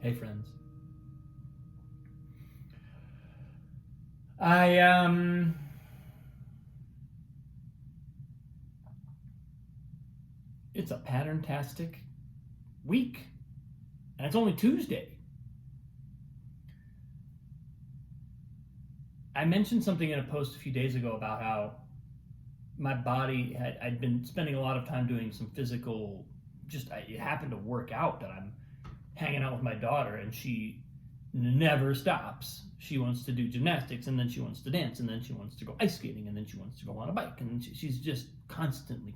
Hey friends. I it's a pattern-tastic week. And it's only Tuesday. I mentioned something in a post a few days ago about how my body I'd been spending a lot of time doing some physical, it happened to work out that I'm hanging out with my daughter and she never stops. She wants to do gymnastics, and then she wants to dance, and then she wants to go ice skating, and then she wants to go on a bike, and she's just constantly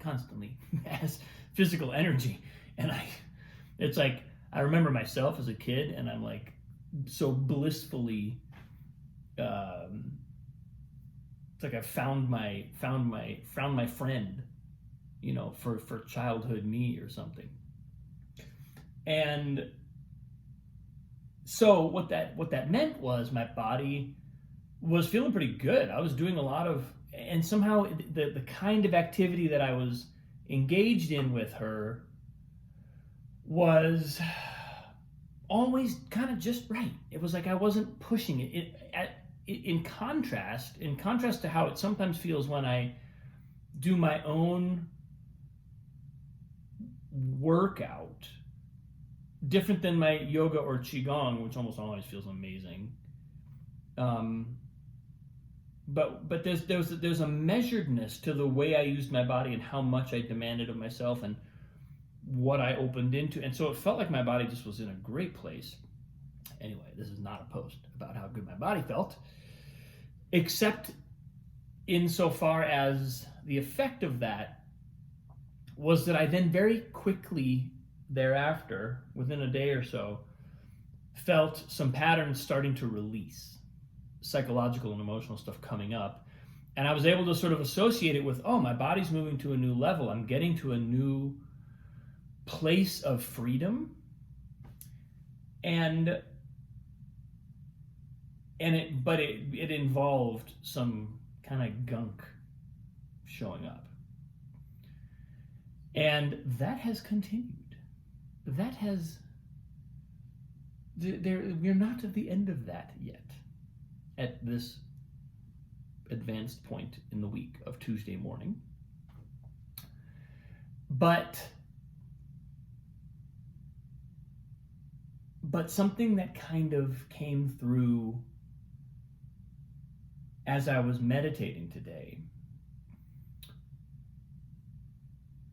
has physical energy. And it's like I remember myself as a kid, and I'm like so blissfully. It's like I found my friend, for childhood me or something. And so what that meant was my body was feeling pretty good. I was doing a lot of, and somehow the kind of activity that I was engaged in with her was always kind of just right. It was like I wasn't pushing it. In contrast to how it sometimes feels when I do my own workout, different than my yoga or qigong, which almost always feels amazing. Um, but there's a measuredness to the way I used my body and how much I demanded of myself and what I opened into, and so it felt like my body just was in a great place. Anyway, this is not a post about how good my body felt, except insofar as the effect of that was that I then very quickly thereafter, within a day or so, felt some patterns starting to release, psychological and emotional stuff coming up. And I was able to sort of associate it with, oh, my body's moving to a new level. I'm getting to a new place of freedom. And it involved some kind of gunk showing up. And that has continued. We're not at the end of that yet at this advanced point in the week of Tuesday morning. But something that kind of came through as I was meditating today,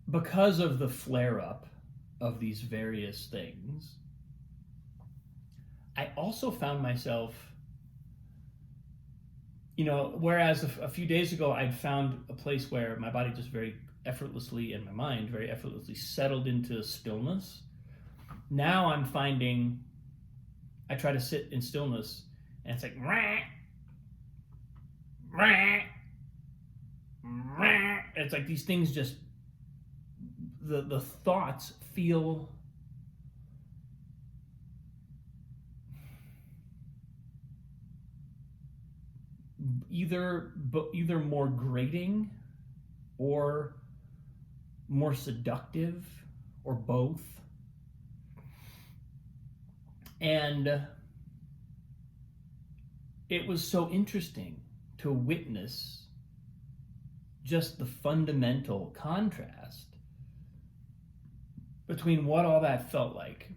because of the flare-up of these various things, I also found myself, whereas a few days ago I'd found a place where my body just very effortlessly, and my mind very effortlessly settled into stillness. Now I'm finding I try to sit in stillness and it's like, rah, rah, rah. It's like these things just, the thoughts feel either more grating or more seductive or both. And it was so interesting to witness just the fundamental contrast between what all that felt like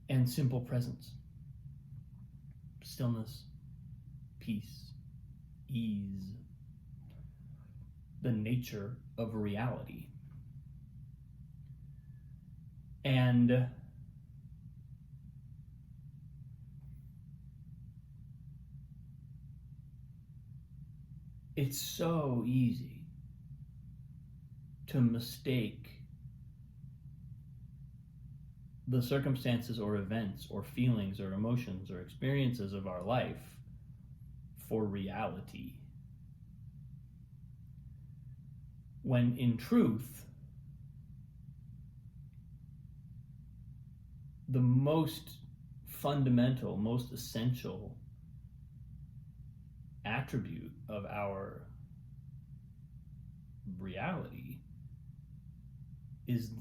and simple presence, stillness, peace, ease, the nature of reality. And it's so easy to mistake the circumstances or events or feelings or emotions or experiences of our life for reality, when in truth, the most fundamental, most essential attribute of our reality is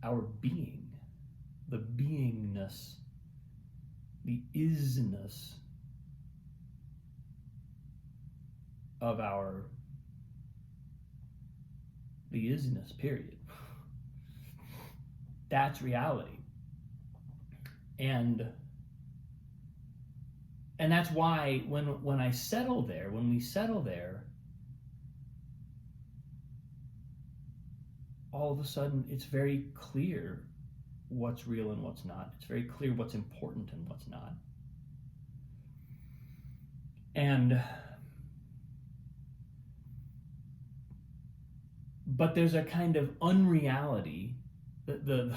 our being, the beingness, the isness of the isness, period. That's reality. And that's why when we settle there, all of a sudden it's very clear what's real and what's not. It's very clear what's important and what's not. But there's a kind of unreality, the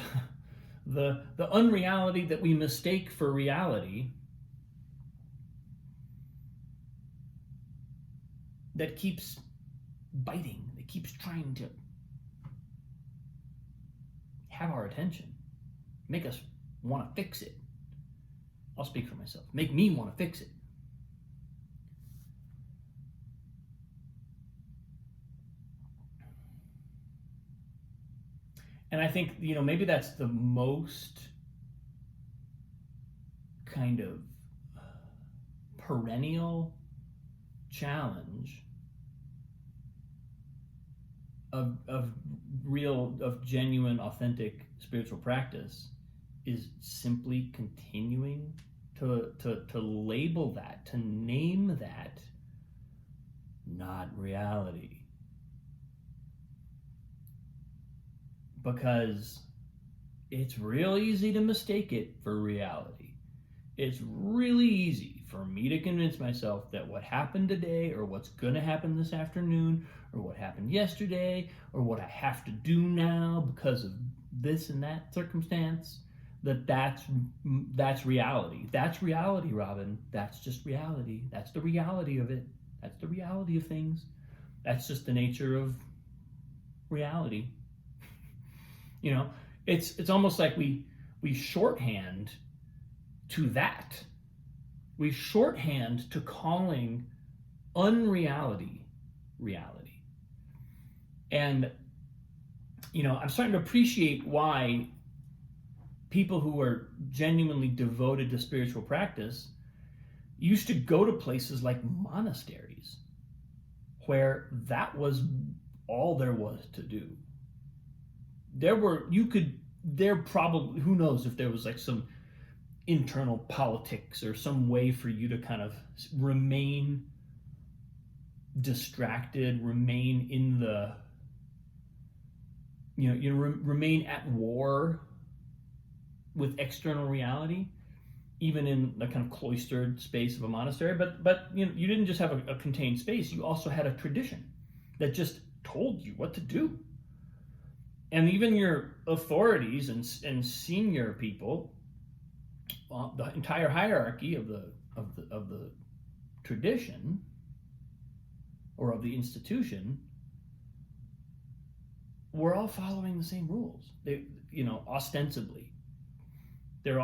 unreality that we mistake for reality, that keeps biting, that keeps trying to have our attention, make us want to fix it. I'll speak for myself. Make me want to fix it. And I think, maybe that's the most kind of perennial challenge of genuine, authentic spiritual practice, is simply continuing to label that, to name that not reality. Because it's real easy to mistake it for reality. It's really easy for me to convince myself that what happened today, or what's going to happen this afternoon, or what happened yesterday, or what I have to do now because of this and that circumstance, that's reality. That's reality, Robin. That's just reality. That's the reality of it. That's the reality of things. That's just the nature of reality. It's almost like we shorthand to that. We shorthand to calling unreality reality. And I'm starting to appreciate why people who are genuinely devoted to spiritual practice used to go to places like monasteries, where that was all there was to do. There probably, who knows if there was like some internal politics or some way for you to kind of remain distracted, remain in the, remain at war with external reality, even in the kind of cloistered space of a monastery. But you didn't just have a contained space, you also had a tradition that just told you what to do. And even your authorities and senior people, the entire hierarchy of the tradition or of the institution, were all following the same rules. They, ostensibly, there's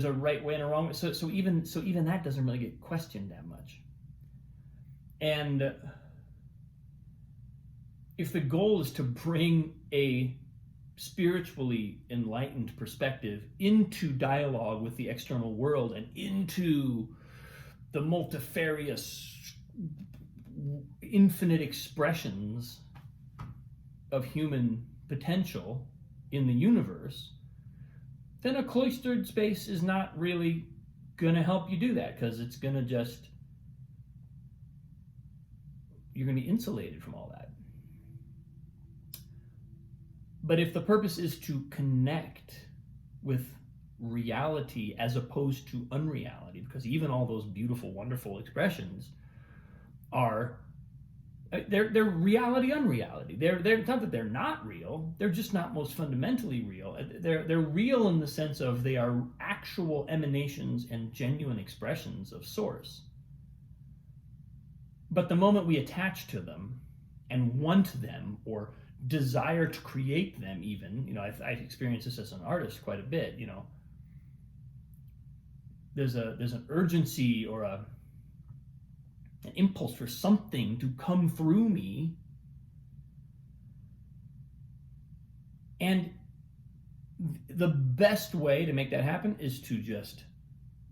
a right way and a wrong way. So even that doesn't really get questioned that much. And if the goal is to bring a spiritually enlightened perspective into dialogue with the external world and into the multifarious, infinite expressions of human potential in the universe, then a cloistered space is not really going to help you do that, because it's going to you're going to be insulated from all that. But if the purpose is to connect with reality as opposed to unreality, because even all those beautiful, wonderful expressions they're reality, unreality. It's not that they're not real, they're just not most fundamentally real. They're real in the sense of they are actual emanations and genuine expressions of source. But the moment we attach to them and want them, or desire to create them, even, I've experienced this as an artist quite a bit. There's an urgency or an impulse for something to come through me And the best way to make that happen is to just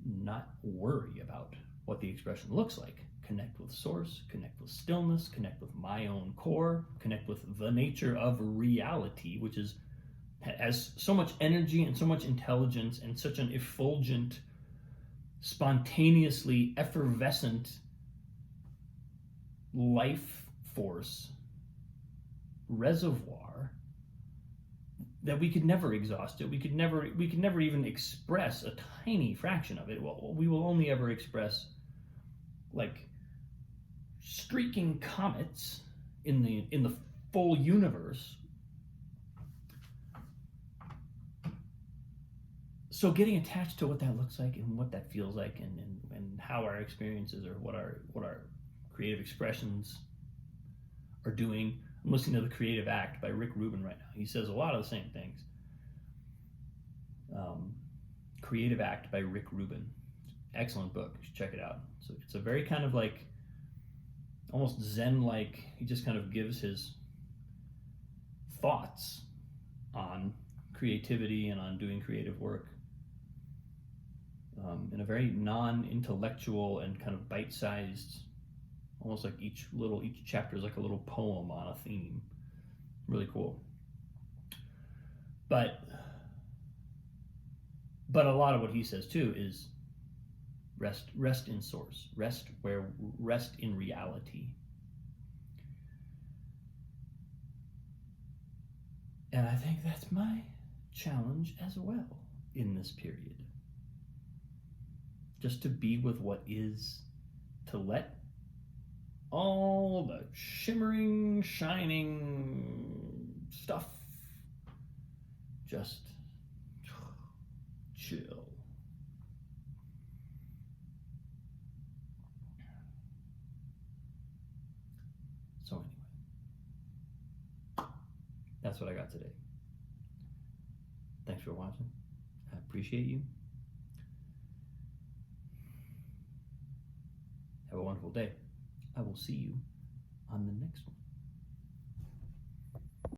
not worry about what the expression looks like. Connect with source, connect with stillness, connect with my own core, connect with the nature of reality, which has so much energy and so much intelligence and such an effulgent, spontaneously effervescent life force reservoir that we could never exhaust it. We could never even express a tiny fraction of it. Well, we will only ever express like streaking comets in the full universe. So getting attached to what that looks like and what that feels like and how our experiences or what our creative expressions are doing. I'm listening to The Creative Act by Rick Rubin right now. He says a lot of the same things. Creative Act by Rick Rubin. Excellent book. You should check it out. So it's a very kind of like almost Zen-like. He just kind of gives his thoughts on creativity and on doing creative work in a very non-intellectual and kind of bite-sized, almost like each chapter is like a little poem on a theme. Really cool. But a lot of what he says too is rest in source, rest in reality. And I think that's my challenge as well in this period. Just to be with what is, to let all the shimmering, shining stuff just chill. So anyway, that's what I got today. Thanks for watching. I appreciate you. Have a wonderful day. I will see you on the next one.